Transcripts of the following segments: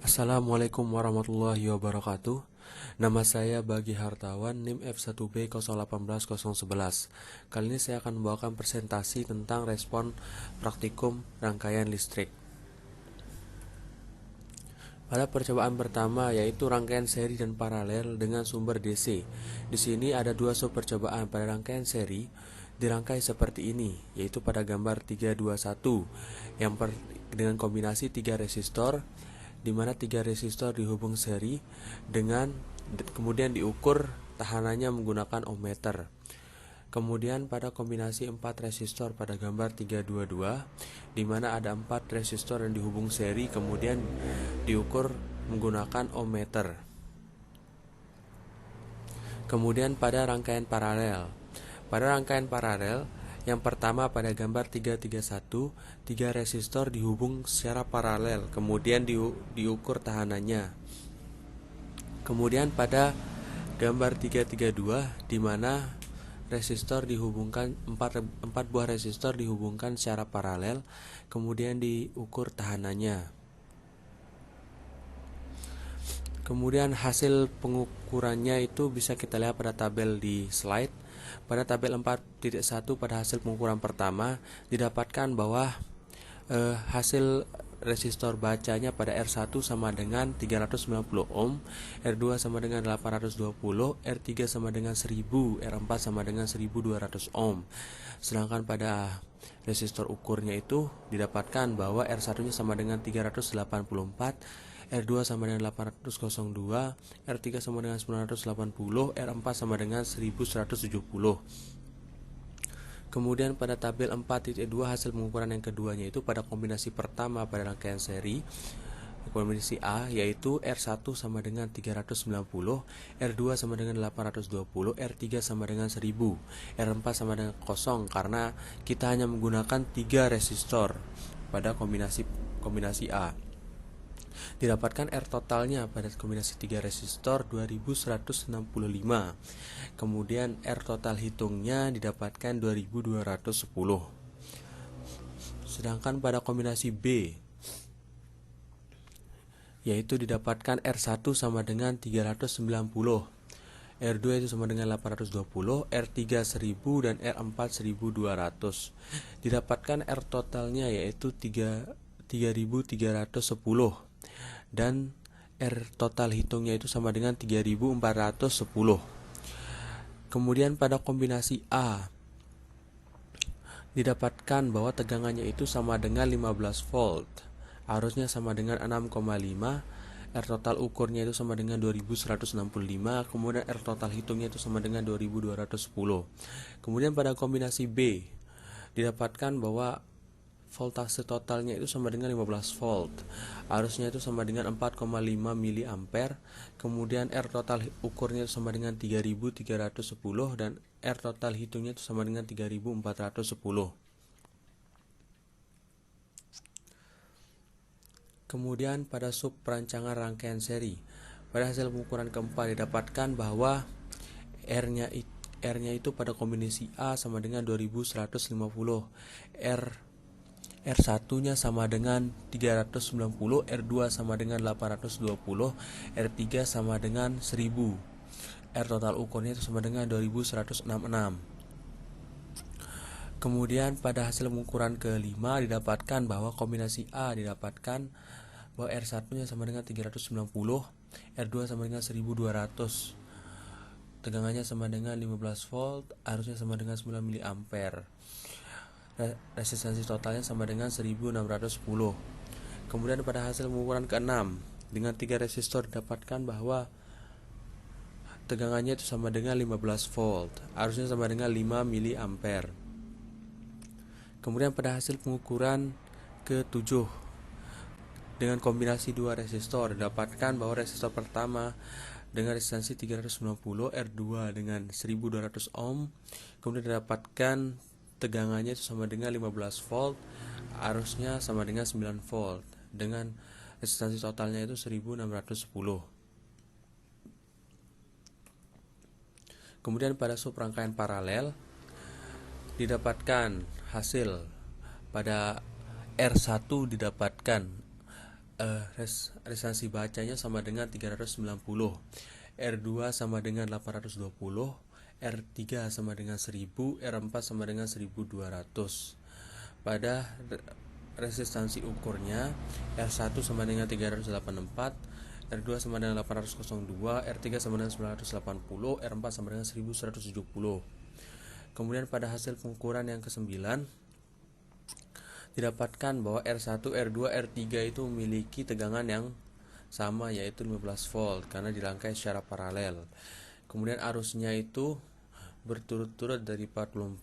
Assalamualaikum warahmatullahi wabarakatuh. Nama saya Bagi Hartawan, NIM F1B080011. Kali ini saya akan membawakan presentasi tentang respon praktikum rangkaian listrik. Pada percobaan pertama yaitu rangkaian seri dan paralel dengan sumber DC. Di sini ada dua sub percobaan. Pada rangkaian seri dirangkai seperti ini, yaitu pada gambar 321 dengan kombinasi 3 resistor, di mana 3 resistor dihubung seri dengan kemudian diukur tahanannya menggunakan ohmmeter. Kemudian pada kombinasi 4 resistor pada gambar 322, di mana ada 4 resistor yang dihubung seri kemudian diukur menggunakan ohmmeter. Kemudian pada rangkaian paralel. Pada rangkaian paralel yang pertama pada gambar 331, 3 resistor dihubung secara paralel, kemudian diukur tahanannya. Kemudian pada gambar 332 di mana resistor dihubungkan 4 buah resistor dihubungkan secara paralel, kemudian diukur tahanannya. Kemudian hasil pengukurannya itu bisa kita lihat pada tabel di slide. Pada tabel 4.1 pada hasil pengukuran pertama didapatkan bahwa hasil resistor bacanya pada R1 sama dengan 390 ohm, R2 sama dengan 820, R3 sama dengan 1000, R4 sama dengan 1200 ohm. Sedangkan pada resistor ukurnya itu didapatkan bahwa R1-nya sama dengan 384, R2 sama dengan 802, R3 sama dengan 980, R4 sama dengan 1170. Kemudian pada tabel 4.2 hasil pengukuran yang keduanya itu pada kombinasi pertama pada rangkaian seri, kombinasi A yaitu R1 sama dengan 390, R2 sama dengan 820, R3 sama dengan 1000, R4 sama dengan 0 karena kita hanya menggunakan 3 resistor pada kombinasi A. Didapatkan R totalnya pada kombinasi 3 resistor 2165. Kemudian R total hitungnya didapatkan 2210. Sedangkan pada kombinasi B yaitu didapatkan R1 sama dengan 390, R2 itu sama dengan 820, R3 1000 dan R4 1200. Didapatkan R totalnya yaitu 3310 dan R total hitungnya itu sama dengan 3410. Kemudian pada kombinasi A didapatkan bahwa tegangannya itu sama dengan 15 volt, arusnya sama dengan 6,5, R total ukurnya itu sama dengan 2165, kemudian R total hitungnya itu sama dengan 2210. Kemudian pada kombinasi B didapatkan bahwa voltase totalnya itu sama dengan 15 volt, arusnya itu sama dengan 4,5 mA, kemudian R total ukurnya itu sama dengan 3310 dan R total hitungnya itu sama dengan 3410. Kemudian pada sub perancangan rangkaian seri, pada hasil pengukuran keempat didapatkan bahwa R-nya itu pada kombinasi A sama dengan 2150, R1-nya sama dengan 390, R2 sama dengan 820, R3 sama dengan 1000. R total ukurnya itu sama dengan 2166. Kemudian pada hasil pengukuran kelima didapatkan bahwa kombinasi A didapatkan bahwa R1-nya sama dengan 390, R2 sama dengan 1200. Tegangannya sama dengan 15 volt, arusnya sama dengan 9 mA. Resistansi totalnya sama dengan 1610. Kemudian pada hasil pengukuran ke-6 dengan 3 resistor didapatkan bahwa tegangannya itu sama dengan 15 volt, arusnya sama dengan 5 mA. Kemudian pada hasil pengukuran ke-7 dengan kombinasi 2 resistor didapatkan bahwa resistor pertama dengan resistansi 390, R2 dengan 1200 ohm, kemudian didapatkan tegangannya itu sama dengan 15 volt, arusnya sama dengan 9 volt, dengan resistansi totalnya itu 1610. Kemudian pada sub rangkaian paralel didapatkan hasil pada R1 didapatkan Resistansi bacanya sama dengan 390, R2 sama dengan 820, R3 sama dengan 1000, R4 sama dengan 1200. Pada resistansi ukurnya, R1 sama dengan 384, R2 sama dengan 802, R3 sama dengan 980, R4 sama dengan 1170. Kemudian pada hasil pengukuran yang ke-9 didapatkan bahwa R1, R2, R3 itu memiliki tegangan yang sama, yaitu 15 volt karena dirangkai secara paralel. Kemudian arusnya itu berturut-turut dari 18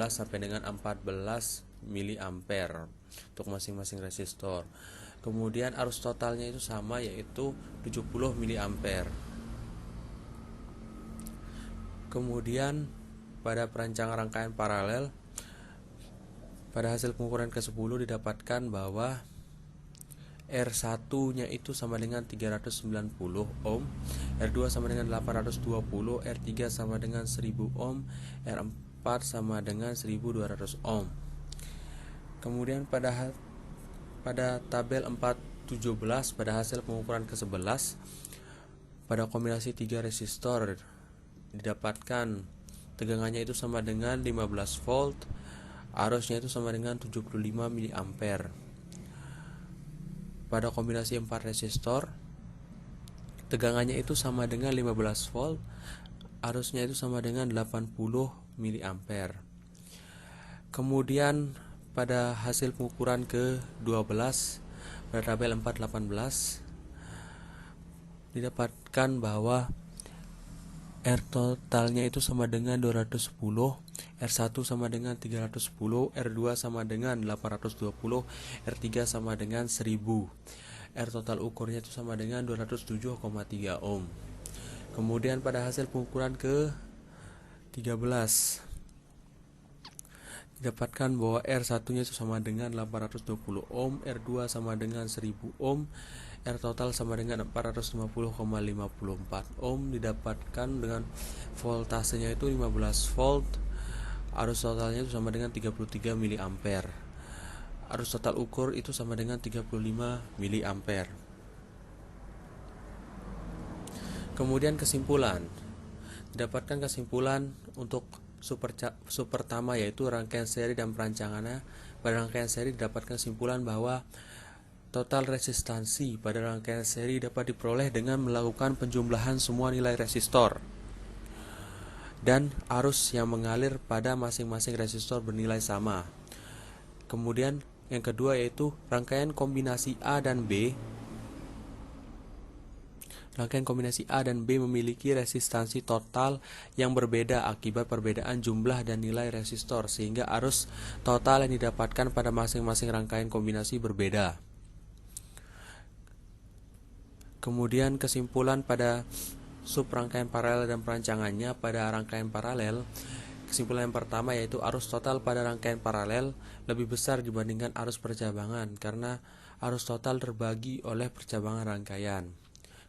sampai dengan 14 mili ampere untuk masing-masing resistor. Kemudian arus totalnya itu sama, yaitu 70 mili ampere. Kemudian pada perancangan rangkaian paralel, pada hasil pengukuran ke-10 didapatkan bahwa R1-nya itu sama dengan 390 ohm, R2 sama dengan 820, R3 sama dengan 1000 ohm, R4 sama dengan 1200 ohm. Kemudian pada tabel 417 pada hasil pengukuran ke-11, pada kombinasi 3 resistor didapatkan tegangannya itu sama dengan 15 volt, arusnya itu sama dengan 75 mili ampere. Pada kombinasi 4 resistor, tegangannya itu sama dengan 15 volt, arusnya itu sama dengan 80 mili ampere. Kemudian pada hasil pengukuran ke-12 pada tabel 418 didapatkan bahwa R totalnya itu sama dengan 210, R1 sama dengan 310, R2 sama dengan 820, R3 sama dengan 1000. R total ukurnya itu sama dengan 207,3 ohm. Kemudian pada hasil pengukuran ke-13 didapatkan bahwa R1-nya itu sama dengan 820 ohm, R2 sama dengan 1000 ohm, R total sama dengan 450,54 ohm, didapatkan dengan voltasenya itu 15 volt, arus totalnya itu sama dengan 33 mili ampere. Arus total ukur itu sama dengan 35 mili ampere. Kemudian kesimpulan. Didapatkan kesimpulan untuk sub pertama, yaitu rangkaian seri dan perancangannya. Pada rangkaian seri didapatkan kesimpulan bahwa total resistansi pada rangkaian seri dapat diperoleh dengan melakukan penjumlahan semua nilai resistor dan arus yang mengalir pada masing-masing resistor bernilai sama. Kemudian yang kedua yaitu rangkaian kombinasi A dan B. Rangkaian kombinasi A dan B memiliki resistansi total yang berbeda akibat perbedaan jumlah dan nilai resistor, sehingga arus total yang didapatkan pada masing-masing rangkaian kombinasi berbeda. Kemudian kesimpulan pada sub rangkaian paralel dan perancangannya. Pada rangkaian paralel, kesimpulan yang pertama yaitu arus total pada rangkaian paralel lebih besar dibandingkan arus percabangan karena arus total terbagi oleh percabangan rangkaian.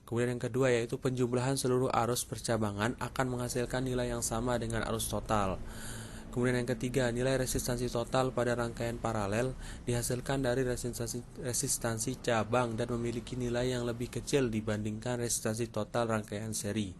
Kemudian yang kedua yaitu penjumlahan seluruh arus percabangan akan menghasilkan nilai yang sama dengan arus total. Kemudian yang ketiga, nilai resistansi total pada rangkaian paralel dihasilkan dari resistansi cabang dan memiliki nilai yang lebih kecil dibandingkan resistansi total rangkaian seri.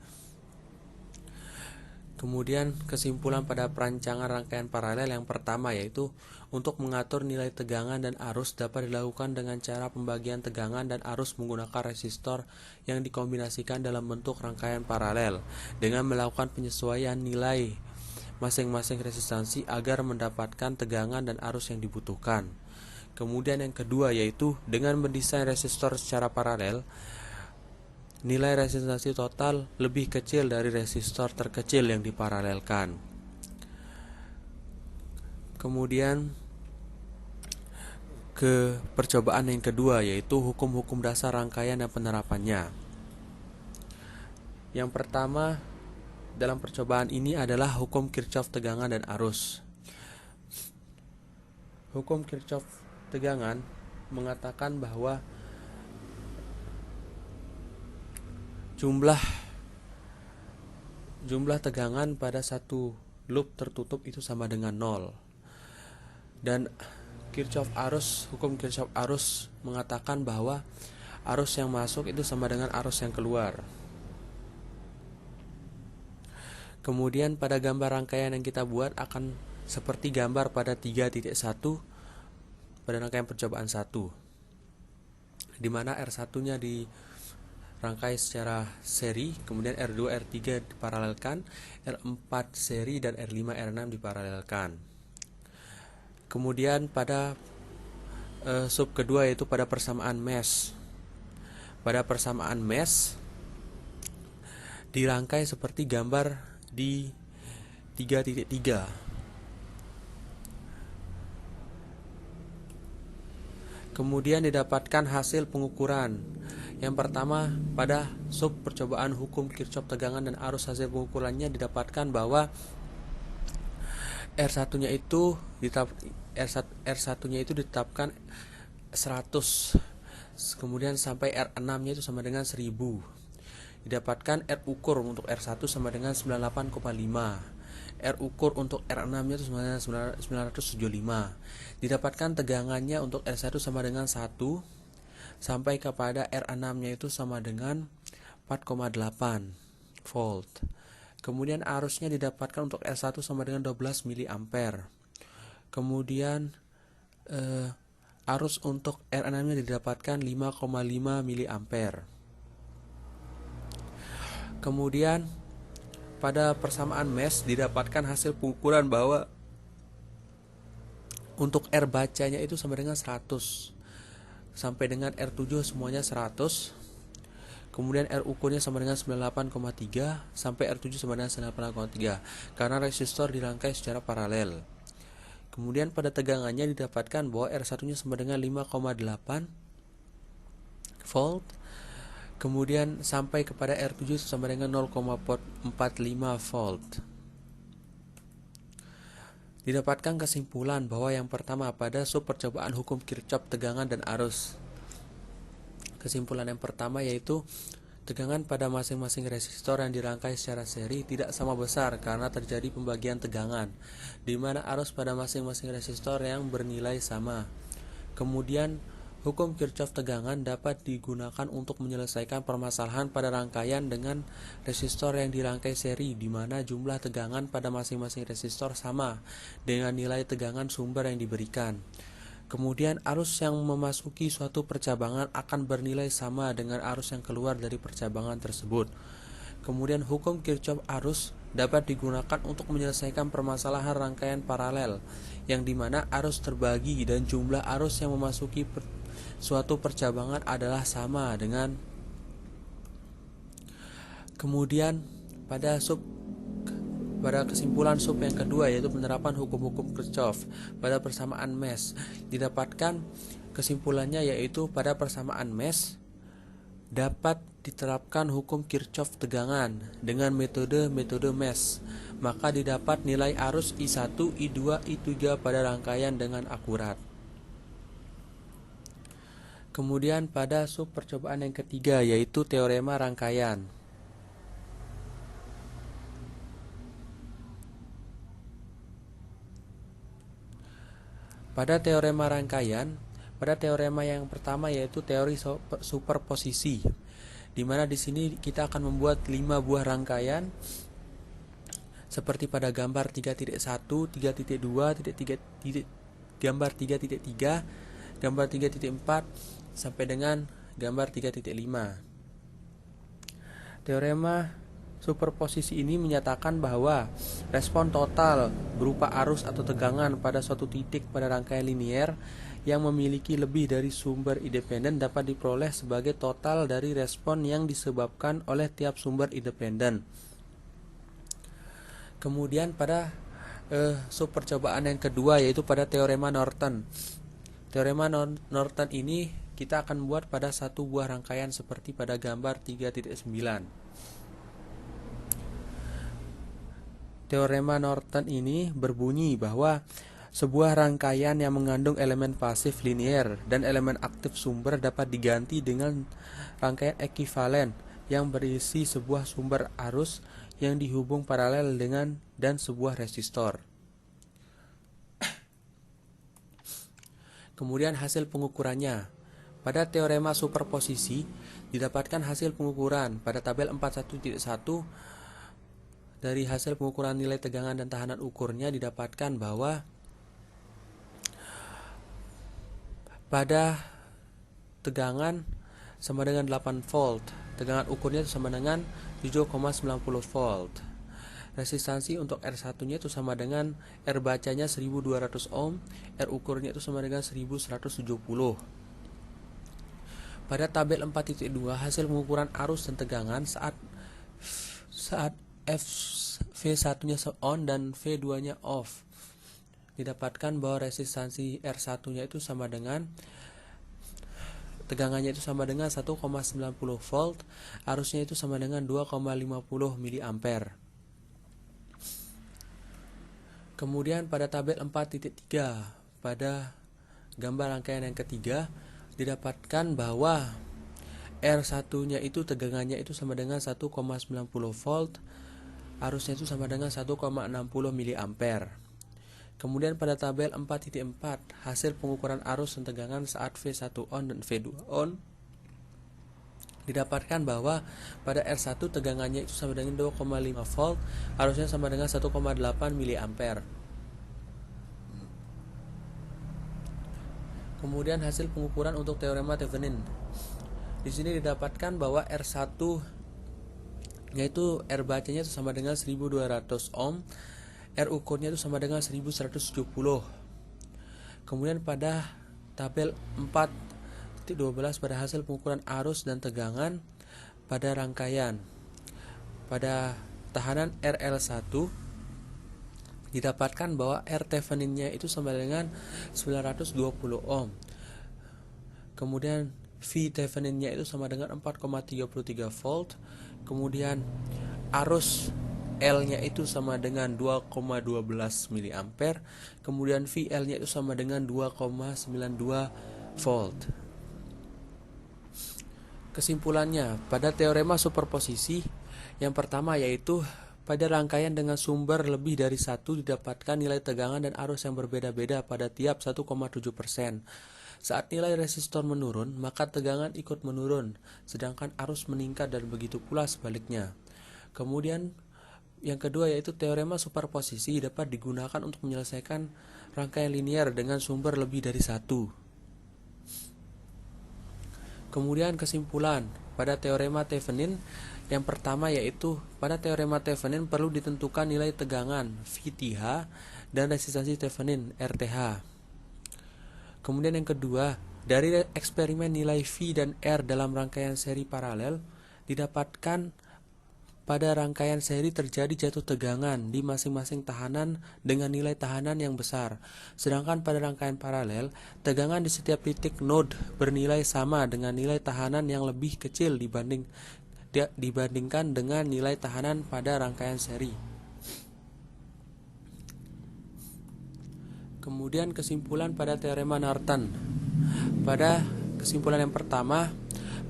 Kemudian kesimpulan pada perancangan rangkaian paralel yang pertama yaitu untuk mengatur nilai tegangan dan arus dapat dilakukan dengan cara pembagian tegangan dan arus menggunakan resistor yang dikombinasikan dalam bentuk rangkaian paralel dengan melakukan penyesuaian nilai masing-masing resistansi agar mendapatkan tegangan dan arus yang dibutuhkan. Kemudian yang kedua yaitu dengan mendesain resistor secara paralel, nilai resistansi total lebih kecil dari resistor terkecil yang diparalelkan. Kemudian ke percobaan yang kedua yaitu hukum-hukum dasar rangkaian dan penerapannya. Yang pertama dalam percobaan ini adalah hukum Kirchhoff tegangan dan arus. Hukum Kirchhoff tegangan mengatakan bahwa jumlah tegangan pada satu loop tertutup itu sama dengan 0. Dan Hukum Kirchhoff arus mengatakan bahwa arus yang masuk itu sama dengan arus yang keluar. Kemudian pada gambar rangkaian yang kita buat akan seperti gambar pada 3.1 pada rangkaian percobaan 1, di mana R1-nya dirangkai secara seri, kemudian R2, R3 diparalelkan, R4 seri, dan R5, R6 diparalelkan. Kemudian pada sub kedua yaitu pada persamaan mesh. Pada persamaan mesh dirangkai seperti gambar di 3.3. Kemudian didapatkan hasil pengukuran. Yang pertama, pada sub percobaan hukum Kirchhoff tegangan dan arus, hasil pengukurannya didapatkan bahwa R1-nya itu ditetapkan 100. Kemudian sampai R6-nya itu sama dengan 1000. Didapatkan R ukur untuk R1 sama dengan 98,5. R ukur untuk R6-nya itu sama dengan 975. Didapatkan tegangannya untuk R1 sama dengan 1 sampai kepada R6-nya itu sama dengan 4,8 volt. Kemudian arusnya didapatkan untuk R1 sama dengan 12 mA. Kemudian arus untuk R6-nya didapatkan 5,5 mA. Kemudian pada persamaan mesh didapatkan hasil pengukuran bahwa untuk R bacanya itu sama dengan 100 sampai dengan R7 semuanya 100. Kemudian R ukurnya sama dengan 98,3 sampai R7 sama dengan 98,3 karena resistor dirangkai secara paralel. Kemudian pada tegangannya didapatkan bahwa R1-nya sama dengan 5,8 volt. Kemudian sampai kepada R7 sama dengan 0,45 volt. Didapatkan kesimpulan bahwa yang pertama pada sub percobaan hukum Kirchhoff tegangan dan arus. Kesimpulan yang pertama yaitu tegangan pada masing-masing resistor yang dirangkai secara seri tidak sama besar karena terjadi pembagian tegangan, di mana arus pada masing-masing resistor yang bernilai sama. Kemudian hukum Kirchhoff tegangan dapat digunakan untuk menyelesaikan permasalahan pada rangkaian dengan resistor yang dirangkai seri, di mana jumlah tegangan pada masing-masing resistor sama dengan nilai tegangan sumber yang diberikan. Kemudian arus yang memasuki suatu percabangan akan bernilai sama dengan arus yang keluar dari percabangan tersebut. Kemudian hukum Kirchhoff arus dapat digunakan untuk menyelesaikan permasalahan rangkaian paralel, yang dimana arus terbagi dan jumlah arus yang memasuki suatu percabangan adalah sama dengan. Kemudian pada kesimpulan sub yang kedua yaitu penerapan hukum-hukum Kirchhoff pada persamaan mesh didapatkan kesimpulannya yaitu pada persamaan mesh dapat diterapkan hukum Kirchhoff tegangan dengan metode mesh, maka didapat nilai arus I1, I2, I3 pada rangkaian dengan akurat. Kemudian pada sub percobaan yang ketiga yaitu teorema rangkaian. Pada teorema yang pertama yaitu teori superposisi, di mana di sini kita akan membuat 5 buah rangkaian seperti pada gambar 3.1, 3.2, gambar 3.3, gambar 3.4 sampai dengan gambar 3.5. Teorema superposisi ini menyatakan bahwa respon total berupa arus atau tegangan pada suatu titik pada rangkaian linier yang memiliki lebih dari sumber independen dapat diperoleh sebagai total dari respon yang disebabkan oleh tiap sumber independen. Kemudian pada sub percobaan yang kedua yaitu pada teorema Norton. Teorema Norton ini kita akan membuat pada satu buah rangkaian seperti pada gambar 3.9. Teorema Norton ini berbunyi bahwa sebuah rangkaian yang mengandung elemen pasif linier dan elemen aktif sumber dapat diganti dengan rangkaian ekivalen yang berisi sebuah sumber arus yang dihubung paralel dan sebuah resistor. Kemudian hasil pengukurannya. Pada teorema superposisi didapatkan hasil pengukuran pada tabel 41.1. Dari hasil pengukuran nilai tegangan dan tahanan ukurnya didapatkan bahwa pada tegangan sama dengan 8 volt, tegangan ukurnya itu sama dengan 7,90 volt. Resistansi untuk R1-nya itu sama dengan R bacanya 1200 ohm, R ukurnya itu sama dengan 1170. Pada tabel 4.2 hasil pengukuran arus dan tegangan saat V1-nya on dan V2-nya off. Didapatkan bahwa resistansi R1-nya itu sama dengan tegangannya itu sama dengan 1,90 volt, arusnya itu sama dengan 2,50 mA. Kemudian pada tabel 4.3 pada gambar rangkaian yang ketiga didapatkan bahwa R1-nya itu tegangannya itu sama dengan 1,90 volt, arusnya itu sama dengan 1,60 mA. Kemudian pada tabel 4.4 hasil pengukuran arus dan tegangan saat V1 on dan V2 on didapatkan bahwa pada R1 tegangannya itu sama dengan 2,5 volt, arusnya sama dengan 1,8 mA. Kemudian hasil pengukuran untuk teorema Thevenin. Di sini didapatkan bahwa R1 yaitu R bacanya itu sama dengan 1200 ohm, R ukurnya itu sama dengan 1170. Kemudian pada tabel 4.12 pada hasil pengukuran arus dan tegangan pada rangkaian pada tahanan RL1 didapatkan bahwa R Theveninnya itu sama dengan 920 ohm. Kemudian V Theveninnya itu sama dengan 4,33 volt. Kemudian arus L-nya itu sama dengan 2,12 mA. Kemudian VL-nya itu sama dengan 2,92 volt. Kesimpulannya, pada teorema superposisi yang pertama yaitu pada rangkaian dengan sumber lebih dari satu didapatkan nilai tegangan dan arus yang berbeda-beda pada tiap 1,7%. Saat nilai resistor menurun, maka tegangan ikut menurun, sedangkan arus meningkat dan begitu pula sebaliknya. Kemudian yang kedua yaitu teorema superposisi dapat digunakan untuk menyelesaikan rangkaian linear dengan sumber lebih dari satu. Kemudian kesimpulan pada teorema Thevenin yang pertama yaitu pada teorema Thevenin perlu ditentukan nilai tegangan VTH dan resistansi Thevenin RTH. Kemudian yang kedua, dari eksperimen nilai V dan R dalam rangkaian seri paralel didapatkan pada rangkaian seri terjadi jatuh tegangan di masing-masing tahanan dengan nilai tahanan yang besar. Sedangkan pada rangkaian paralel, tegangan di setiap titik node bernilai sama dengan nilai tahanan yang lebih kecil dibandingkan dengan nilai tahanan pada rangkaian seri. Kemudian kesimpulan pada teorema Norton. Pada kesimpulan yang pertama,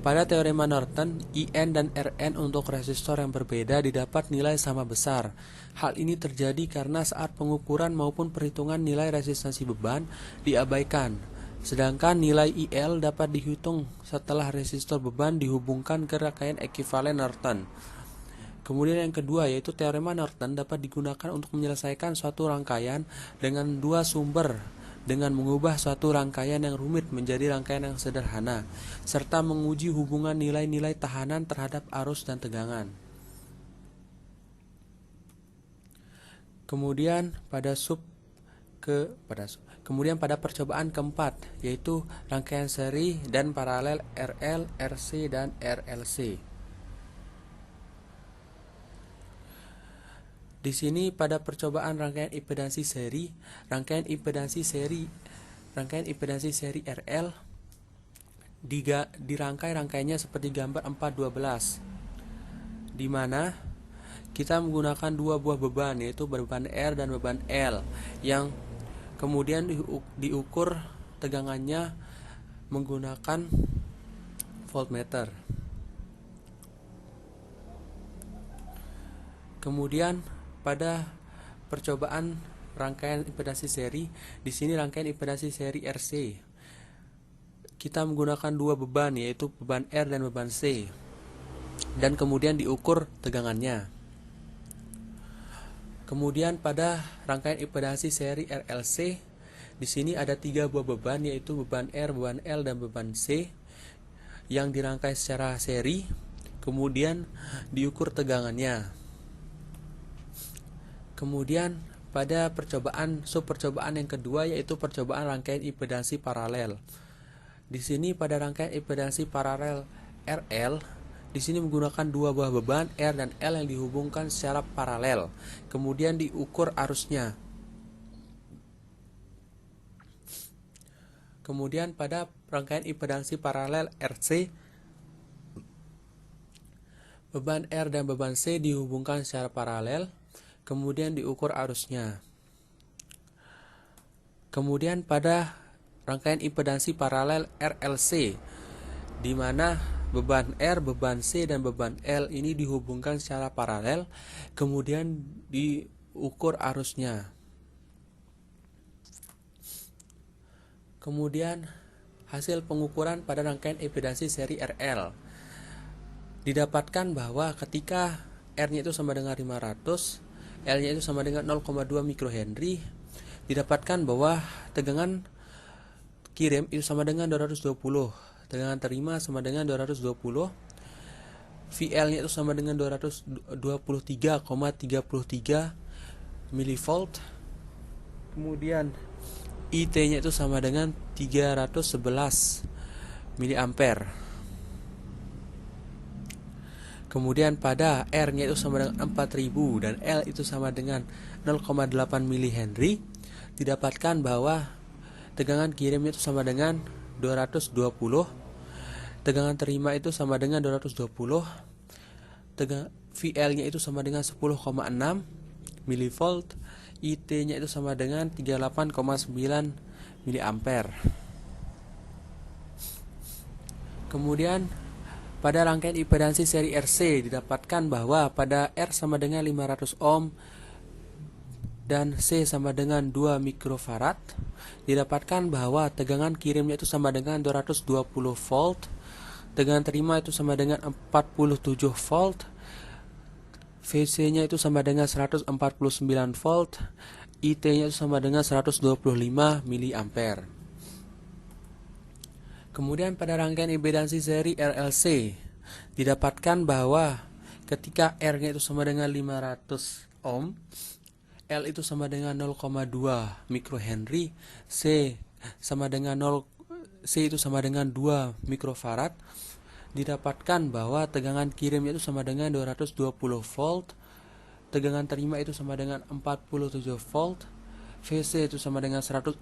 pada teorema Norton, IN dan RN untuk resistor yang berbeda didapat nilai sama besar. Hal ini terjadi karena saat pengukuran maupun perhitungan nilai resistansi beban diabaikan. Sedangkan nilai IL dapat dihitung setelah resistor beban dihubungkan ke rangkaian ekuivalen Norton. Kemudian yang kedua yaitu teorema Norton dapat digunakan untuk menyelesaikan suatu rangkaian dengan dua sumber dengan mengubah suatu rangkaian yang rumit menjadi rangkaian yang sederhana, serta menguji hubungan nilai-nilai tahanan terhadap arus dan tegangan. Kemudian pada percobaan keempat yaitu rangkaian seri dan paralel RL, RC dan RLC. Di sini pada percobaan rangkaian impedansi seri RL dirangkai rangkaiannya seperti gambar 412, di mana kita menggunakan dua buah beban yaitu beban R dan beban L yang kemudian diukur tegangannya menggunakan voltmeter. Kemudian pada percobaan rangkaian impedansi seri, di sini rangkaian impedansi seri RC kita menggunakan dua beban, yaitu beban R dan beban C, dan kemudian diukur tegangannya. Kemudian pada rangkaian impedansi seri RLC, di sini ada 3 buah beban, yaitu beban R, beban L, dan beban C yang dirangkai secara seri, kemudian diukur tegangannya. Kemudian pada percobaan yang kedua, yaitu percobaan rangkaian impedansi paralel. Di sini pada rangkaian impedansi paralel RL, di sini menggunakan dua buah beban R dan L yang dihubungkan secara paralel. Kemudian diukur arusnya. Kemudian pada rangkaian impedansi paralel RC, beban R dan beban C dihubungkan secara paralel, kemudian diukur arusnya. Kemudian pada rangkaian impedansi paralel RLC, di mana beban R, beban C, dan beban L ini dihubungkan secara paralel, kemudian diukur arusnya. Kemudian hasil pengukuran pada rangkaian impedansi seri RL, didapatkan bahwa ketika R-nya itu sama dengan 500, L-nya itu sama dengan 0,2 mikrohenry, didapatkan bahwa tegangan kirim itu sama dengan 220, tegangan terima sama dengan 220, VL-nya itu sama dengan 223,33 mV, kemudian IT-nya itu sama dengan 311 mA. Kemudian pada R-nya itu sama dengan 4000 dan L itu sama dengan 0,8 mH, didapatkan bahwa tegangan kirimnya itu sama dengan 220, tegangan terima itu sama dengan 220, VL-nya itu sama dengan 10,6 mV, IT-nya itu sama dengan 38,9 mA. Kemudian pada rangkaian impedansi seri RC, didapatkan bahwa pada R sama dengan 500 ohm dan C sama dengan 2 mikrofarad, didapatkan bahwa tegangan kirimnya itu sama dengan 220 volt, tegangan terima itu sama dengan 47 volt, VC-nya itu sama dengan 149 volt, IT-nya itu sama dengan 125 mA. Kemudian pada rangkaian impedansi seri RLC, didapatkan bahwa ketika R-nya itu sama dengan 500 ohm, L itu sama dengan 0,2 mikrohenry, C itu sama dengan 2 mikrofarad, didapatkan bahwa tegangan kirimnya itu sama dengan 220 volt, tegangan terima itu sama dengan 47 volt, VC itu sama dengan 149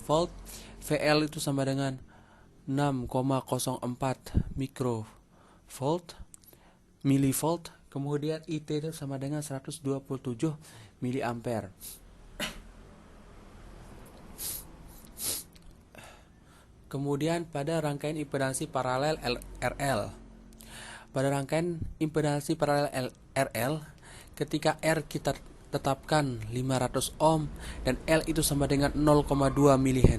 volt, VL itu sama dengan 6,04 milivolt, kemudian IT itu sama dengan 127 mA. Kemudian pada rangkaian impedansi paralel RL, pada rangkaian impedansi paralel RL, ketika R kita tetapkan 500 ohm dan L itu sama dengan 0,2 mH,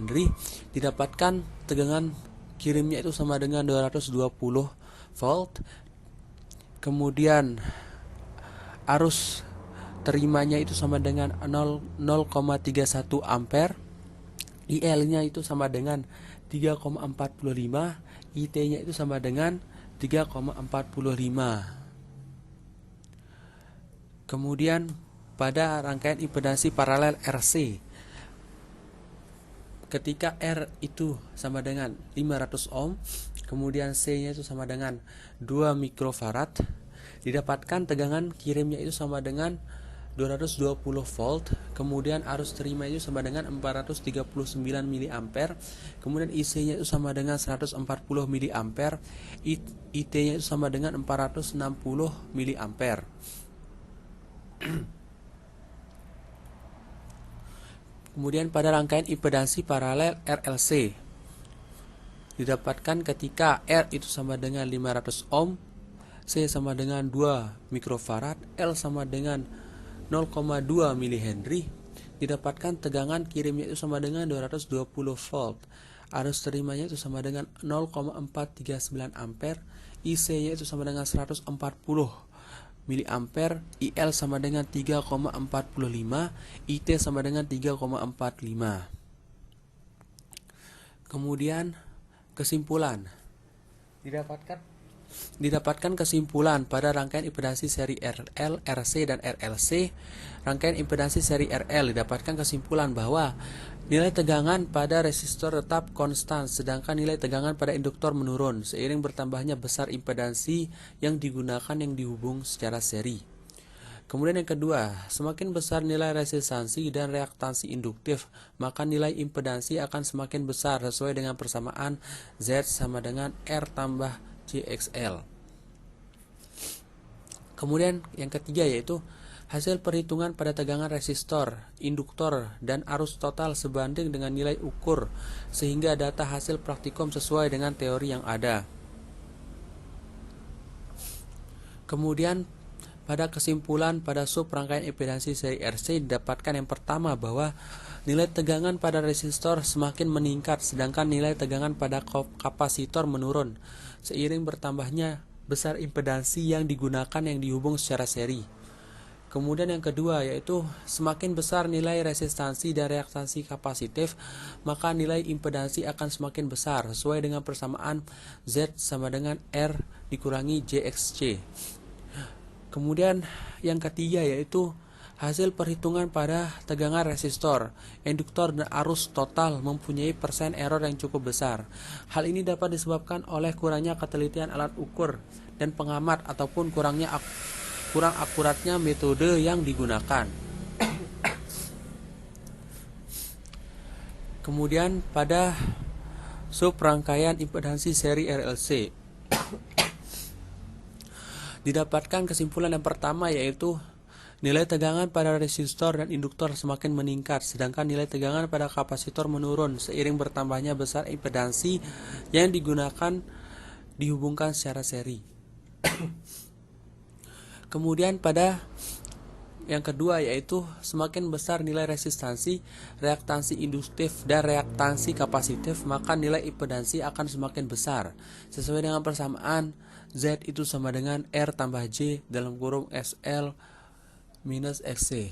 didapatkan tegangan kirimnya itu sama dengan 220 volt. Kemudian arus terimanya itu sama dengan 0,31 ampere, IL-nya itu sama dengan 3,45, IT-nya itu sama dengan 3,45. Kemudian pada rangkaian impedansi paralel RC, ketika R itu sama dengan 500 ohm, kemudian C-nya itu sama dengan 2 mikrofarad, didapatkan tegangan kirimnya itu sama dengan 220 volt, kemudian arus terima itu sama dengan 439 mA, kemudian IC-nya itu sama dengan 140 mA, IT-nya itu sama dengan 460 mA. Kemudian pada rangkaian impedansi paralel RLC, didapatkan ketika R itu sama dengan 500 ohm, C sama dengan 2 mikrofarad, L sama dengan 0,2 mH, didapatkan tegangan kirimnya itu sama dengan 220 volt, arus terimanya itu sama dengan 0,439 ampere, IC-nya itu sama dengan 140 miliampere, IL sama dengan 3,45, IT sama dengan 3,45. Kemudian kesimpulan. Didapatkan kesimpulan pada rangkaian impedansi seri RL, RC, dan RLC. Rangkaian impedansi seri RL didapatkan kesimpulan bahwa nilai tegangan pada resistor tetap konstan, sedangkan nilai tegangan pada induktor menurun seiring bertambahnya besar impedansi yang digunakan yang dihubung secara seri. Kemudian yang kedua, semakin besar nilai resistansi dan reaktansi induktif, maka nilai impedansi akan semakin besar sesuai dengan persamaan Z sama dengan R tambah JXL. Kemudian yang ketiga yaitu hasil perhitungan pada tegangan resistor, induktor, dan arus total sebanding dengan nilai ukur sehingga data hasil praktikum sesuai dengan teori yang ada. Kemudian pada kesimpulan pada sub rangkaian impedansi seri RC didapatkan yang pertama bahwa nilai tegangan pada resistor semakin meningkat sedangkan nilai tegangan pada kapasitor menurun seiring bertambahnya besar impedansi yang digunakan yang dihubung secara seri. Kemudian yang kedua yaitu semakin besar nilai resistansi dan reaktansi kapasitif, maka nilai impedansi akan semakin besar sesuai dengan persamaan Z sama dengan R dikurangi JXC. Kemudian yang ketiga yaitu hasil perhitungan pada tegangan resistor, induktor, dan arus total mempunyai persen error yang cukup besar. Hal ini dapat disebabkan oleh kurangnya ketelitian alat ukur dan pengamat ataupun kurang akuratnya metode yang digunakan. Kemudian pada sub rangkaian impedansi seri RLC didapatkan kesimpulan yang pertama yaitu nilai tegangan pada resistor dan induktor semakin meningkat, sedangkan nilai tegangan pada kapasitor menurun seiring bertambahnya besar impedansi yang digunakan dihubungkan secara seri. Kemudian pada yang kedua yaitu semakin besar nilai resistansi, reaktansi induktif, dan reaktansi kapasitif, maka nilai impedansi akan semakin besar sesuai dengan persamaan Z itu sama dengan R tambah J dalam kurung SL minus XC.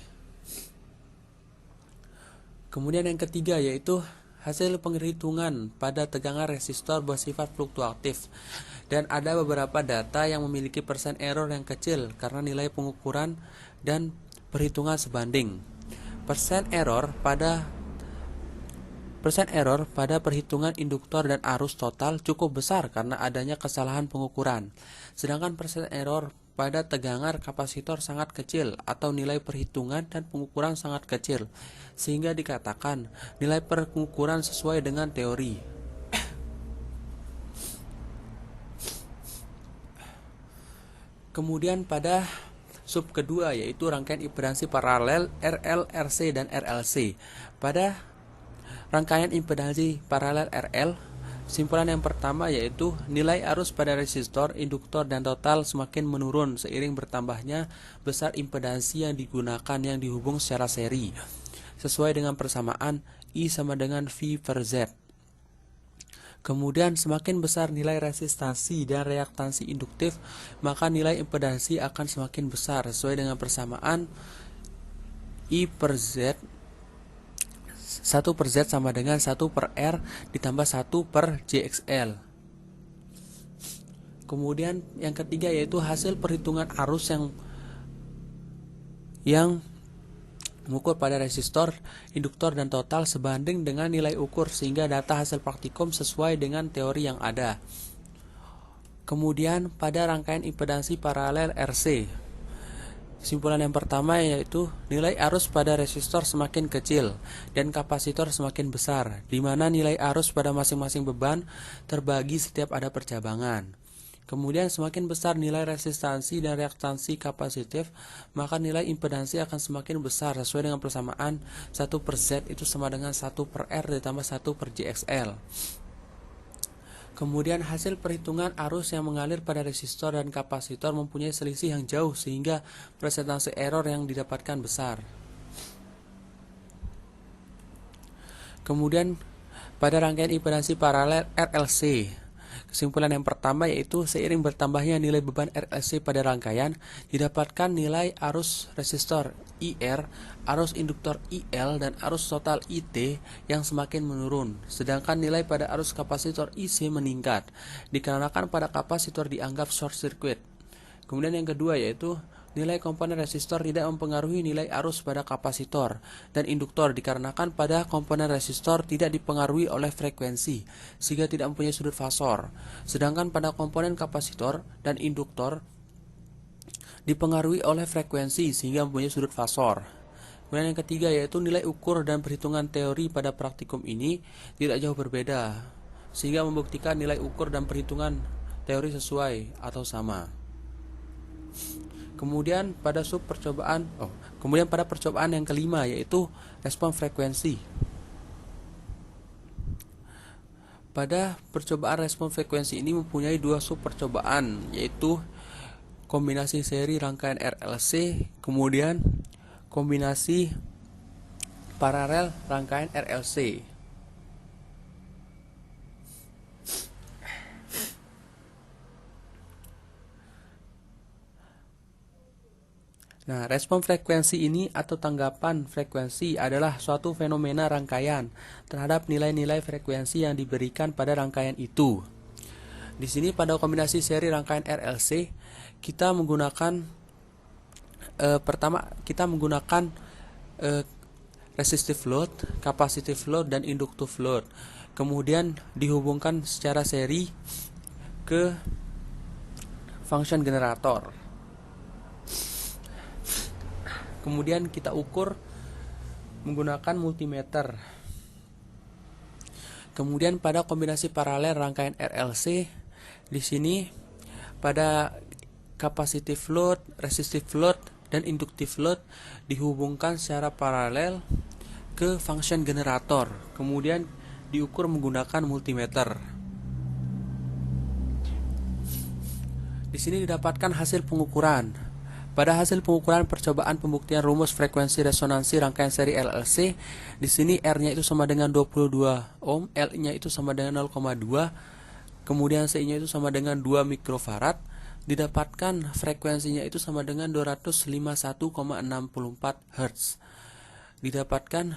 Kemudian yang ketiga yaitu hasil penghitungan pada tegangan resistor bersifat fluktuatif dan ada beberapa data yang memiliki persen error yang kecil karena nilai pengukuran dan perhitungan sebanding. Persen error pada perhitungan induktor dan arus total cukup besar karena adanya kesalahan pengukuran. Sedangkan persen error pada tegangan kapasitor sangat kecil atau nilai perhitungan dan pengukuran sangat kecil sehingga dikatakan nilai pengukuran sesuai dengan teori. Kemudian pada sub kedua yaitu rangkaian impedansi paralel RL, RC, dan RLC. Pada rangkaian impedansi paralel RL, simpulan yang pertama yaitu nilai arus pada resistor, induktor, dan total semakin menurun seiring bertambahnya besar impedansi yang digunakan yang dihubung secara seri sesuai dengan persamaan I sama dengan V per Z. Kemudian semakin besar nilai resistansi dan reaktansi induktif, maka nilai impedansi akan semakin besar sesuai dengan persamaan I per Z 1 per Z sama dengan 1 per R ditambah 1 per JXL. Kemudian yang ketiga yaitu hasil perhitungan arus yang mengukur pada resistor, induktor, dan total sebanding dengan nilai ukur sehingga data hasil praktikum sesuai dengan teori yang ada. Kemudian pada rangkaian impedansi paralel RC, simpulan yang pertama yaitu nilai arus pada resistor semakin kecil dan kapasitor semakin besar, di mana nilai arus pada masing-masing beban terbagi setiap ada percabangan. Kemudian semakin besar nilai resistansi dan reaktansi kapasitif, maka nilai impedansi akan semakin besar sesuai dengan persamaan 1 per Z itu sama dengan 1 per R ditambah 1 per JXL. Kemudian hasil perhitungan arus yang mengalir pada resistor dan kapasitor mempunyai selisih yang jauh sehingga persentase error yang didapatkan besar. Kemudian pada rangkaian impedansi paralel RLC, kesimpulan yang pertama yaitu seiring bertambahnya nilai beban RLC pada rangkaian, didapatkan nilai arus resistor IR, arus induktor IL, dan arus total IT yang semakin menurun. Sedangkan nilai pada arus kapasitor IC meningkat, dikarenakan pada kapasitor dianggap short circuit. Kemudian yang kedua yaitu nilai komponen resistor tidak mempengaruhi nilai arus pada kapasitor dan induktor dikarenakan pada komponen resistor tidak dipengaruhi oleh frekuensi sehingga tidak mempunyai sudut fasor. Sedangkan pada komponen kapasitor dan induktor dipengaruhi oleh frekuensi sehingga mempunyai sudut fasor. Kemudian yang ketiga yaitu nilai ukur dan perhitungan teori pada praktikum ini tidak jauh berbeda sehingga membuktikan nilai ukur dan perhitungan teori sesuai atau sama. Kemudian pada percobaan yang kelima yaitu respon frekuensi. Pada percobaan respon frekuensi ini mempunyai dua sub percobaan yaitu kombinasi seri rangkaian RLC, kemudian kombinasi paralel rangkaian RLC. Nah, respon frekuensi ini atau tanggapan frekuensi adalah suatu fenomena rangkaian terhadap nilai-nilai frekuensi yang diberikan pada rangkaian itu. Di sini pada kombinasi seri rangkaian RLC kita menggunakan resistive load, capacitive load, dan inductive load. Kemudian dihubungkan secara seri ke function generator. Kemudian kita ukur menggunakan multimeter. Kemudian pada kombinasi paralel rangkaian RLC, di sini pada capacitive load, resistive load, dan inductive load dihubungkan secara paralel ke function generator. Kemudian diukur menggunakan multimeter. Di sini didapatkan hasil pengukuran. Pada hasil pengukuran percobaan pembuktian rumus frekuensi resonansi rangkaian seri RLC, di sini R-nya itu sama dengan 22 ohm, L-nya itu sama dengan 0,2, kemudian C-nya itu sama dengan 2 mikrofarad, didapatkan frekuensinya itu sama dengan 251,64 Hz. Didapatkan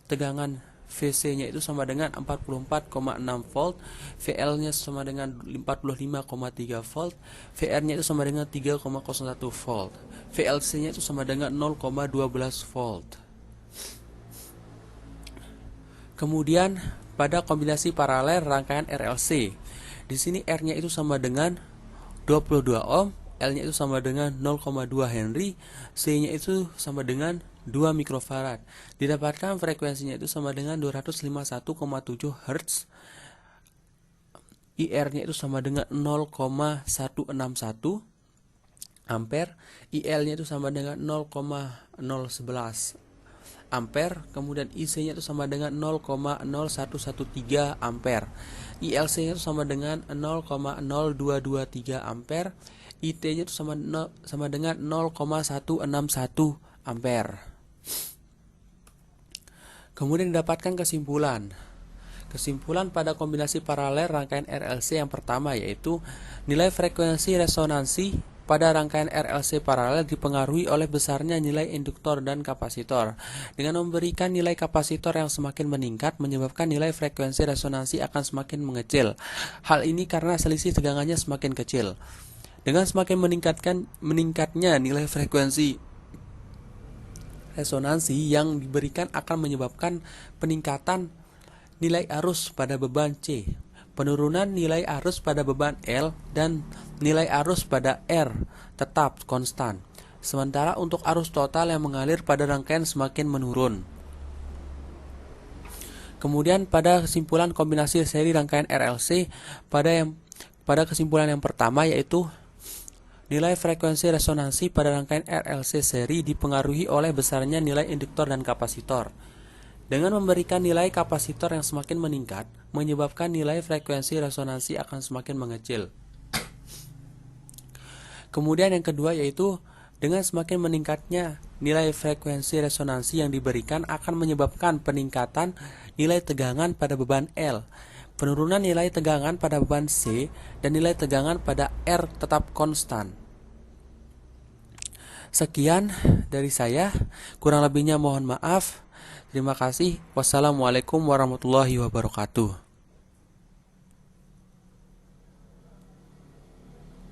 tegangan VC-nya itu sama dengan 44,6 volt, VL-nya sama dengan 45,3 volt, VR-nya itu sama dengan 3,01 volt, VLC-nya itu sama dengan 0,12 volt. Kemudian pada kombinasi paralel rangkaian RLC, di sini R-nya itu sama dengan 22 ohm, L-nya itu sama dengan 0,2 Henry, C-nya itu sama dengan 2 mikrofarad. Didapatkan frekuensinya itu sama dengan 251,7 Hz. IR-nya itu sama dengan 0,161 ampere, IL-nya itu sama dengan 0,011 ampere, kemudian IC-nya itu sama dengan 0,0113 ampere. ILC-nya itu sama dengan 0,0223 ampere. IT-nya itu sama dengan 0,161 ampere. Kemudian didapatkan kesimpulan. Kesimpulan pada kombinasi paralel rangkaian RLC yang pertama yaitu nilai frekuensi resonansi pada rangkaian RLC paralel dipengaruhi oleh besarnya nilai induktor dan kapasitor. Dengan memberikan nilai kapasitor yang semakin meningkat menyebabkan nilai frekuensi resonansi akan semakin mengecil. Hal ini karena selisih tegangannya semakin kecil. Dengan semakin meningkatnya nilai frekuensi resonansi yang diberikan akan menyebabkan peningkatan nilai arus pada beban C, penurunan nilai arus pada beban L, dan nilai arus pada R tetap konstan. Sementara untuk arus total yang mengalir pada rangkaian semakin menurun. Kemudian pada kesimpulan kombinasi seri rangkaian RLC, pada kesimpulan yang pertama yaitu nilai frekuensi resonansi pada rangkaian RLC seri dipengaruhi oleh besarnya nilai induktor dan kapasitor. Dengan memberikan nilai kapasitor yang semakin meningkat, menyebabkan nilai frekuensi resonansi akan semakin mengecil. Kemudian yang kedua yaitu Dengan semakin meningkatnya nilai frekuensi resonansi yang diberikan akan menyebabkan peningkatan nilai tegangan pada beban L, penurunan nilai tegangan pada beban C, dan nilai tegangan pada R tetap konstan. Sekian dari saya, kurang lebihnya mohon maaf. Terima kasih. Wassalamualaikum warahmatullahi wabarakatuh.